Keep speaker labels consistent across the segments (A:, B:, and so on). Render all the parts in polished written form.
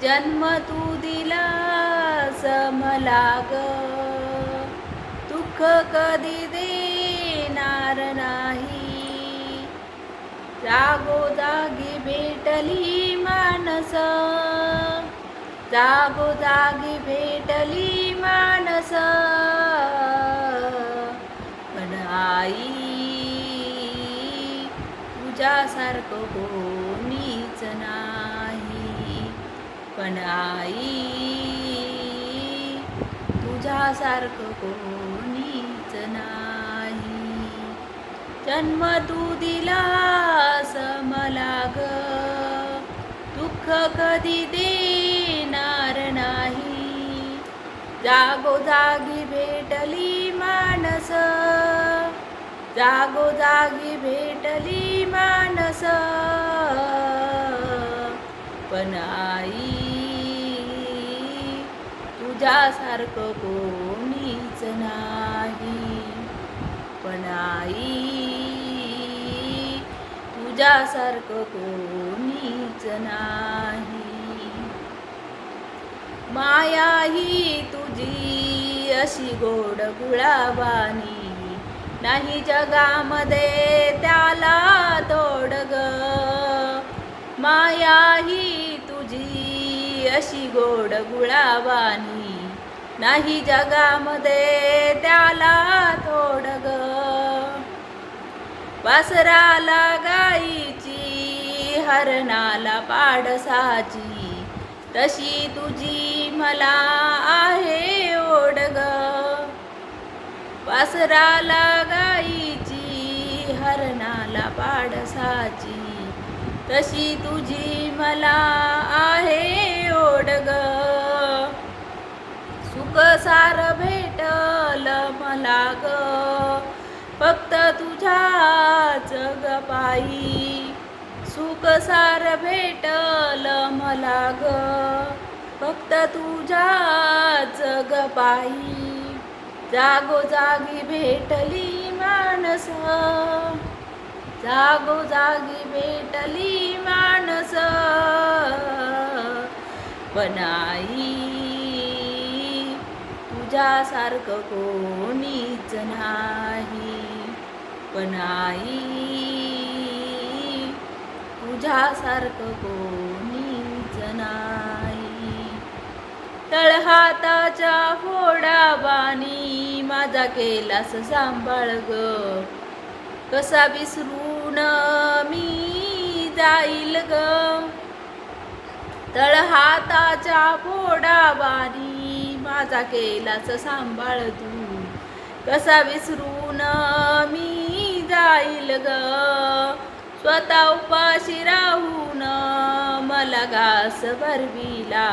A: जन्म तू दिलास मला ग, दुःख कधी देणार नाही. जागोजागी भेटली मानस, जागोजागी भेटली मानस, पण आई तुझ्यासारखं कोणीच नाही. पण आई तुझ्यासारखं कोणीच नाही. जन्म तू दिलास मला ग, दुःख कधी देणार नाही. जागोजागी भेटली मानस, जागोजागी भेटली मानस, पण आई तुझ्यासारखं कोणीच नाही. पण आई तुझ्यासारखं कोणीच नाही. माया ही तुझी अशी गोड गुलाबानी, नाही जगामध्ये त्याला तोड ग. माया ही तुझी अशी गोड गुलाबानी, नाही जगामध्ये त्याला तोड ग. वासराला गाईची, हरणाला पाडसाची, तशी तुझी मला आहे ओढ ग. वासराला गाईची, हरणाला पाडसाची, तशी तुझी मला आहे ओढ ग. सुख सार भेटल मला ग, फक्त तुझ्याच ग पायी. सुख सार भेटल मला ग, फक्त तुझ्याच ग पायी. जागोजागी भेटली मानस, जागोजागी भेटली मानस, पण आई तुझ्यासारखं कोणीच नाही. पण आई तुझ्यासारखं कोणीच नाही. तळहाताच्या फोडावानी माझा केलास सांभाळ ग, कसा विसरून मी जाईल ग. तळहाताच्या फोडावानी माझा केलास सांभाळ तू, कसा विसरून मी जाईल ग. स्वतः उपाशी राहून मला घास भरविला,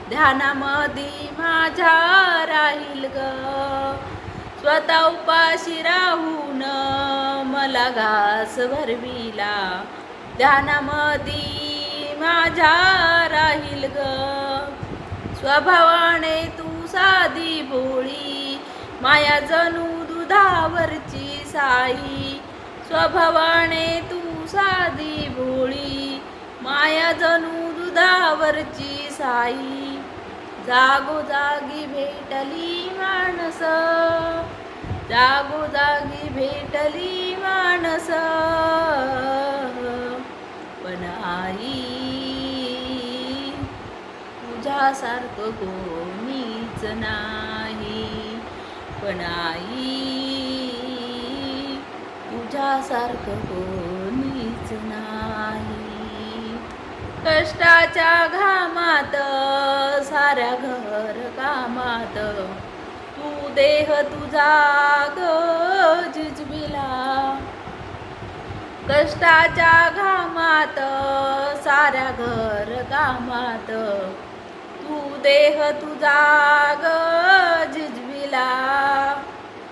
A: ध्यानामध्ये माझ्या राहील ग. स्वतः उपाशी राहून मला घास भरविला, ध्यानामध्ये माझ्या राहील ग. स्वभावाने तू साधी भोळी, माया जणू दुधावरची साई. स्वभावाने तू साधी भोळी, माया जणू दुधावरची साई. जागोजागी भेटली मानस, जागोजागी भेटली मानस, पण आई तुझ्यासारखं कोणीच नाही. पण आई तुझ्यासारखं कोणीच नाही. कष्टाच्या घामात, साऱ्या घर कामात, तू देह तुझा ग झिजविला. कष्टाच्या घामात, साऱ्या घर कामात, तू देह तुझा ग झिजविला.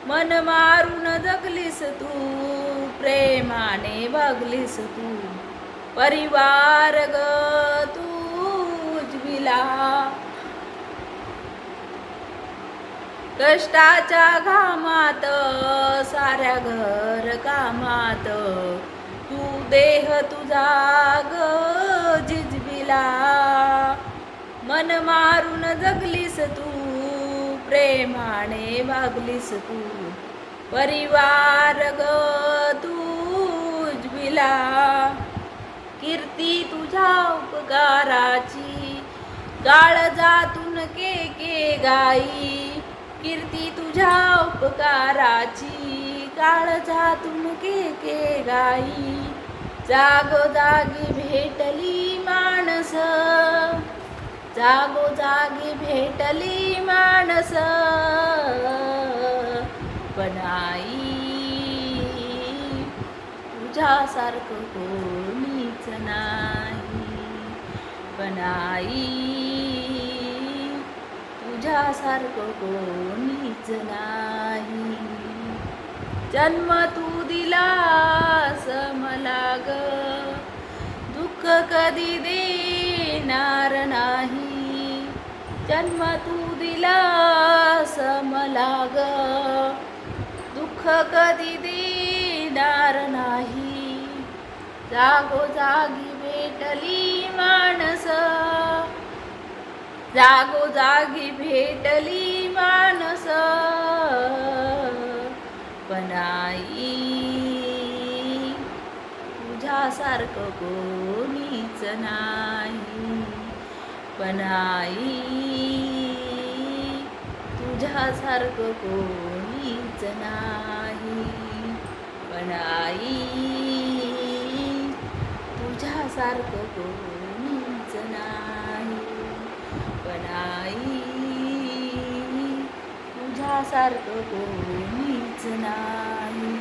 A: मन मारून जगलीस तू, प्रेमाने बघलीस तू, परिवार ग तू उजविला. कष्टाच्या घामात, साऱ्या घर कामात, तू देह तुझा ग झिजविला. मन मारून जगलीस तू, प्रेमाने वागलीस तू. परिवार ग तुझविला, कीर्ती तुझ्या उपकाराची. काळजातून के गाई, कीर्ती तुझ्या उपकाराची. काळजातून के गाई. जागोजागी भेटली माणस, जागोजागी भेटली माणस. पण आई तुझ्यासारखं कोणीच नाही. पण आई तुझ्यासारखं कोणीच नाही. जन्म तू दिलास मला ग, दुःख कधी देणार नाही. जन्म तू दिलास मला ग, दुःख कधी देणार नाही. जागोजागी भेटली माणस, जागोजागी भेटली माणस. पण आई तुझ्यासारखं कोणीच नाही. पण आई तुझ्यासारखं कोणीच नाही. पण आई तुझ्यासारखं कोणीच नाही. पण आई तुझ्यासारखं कोणीच नाही.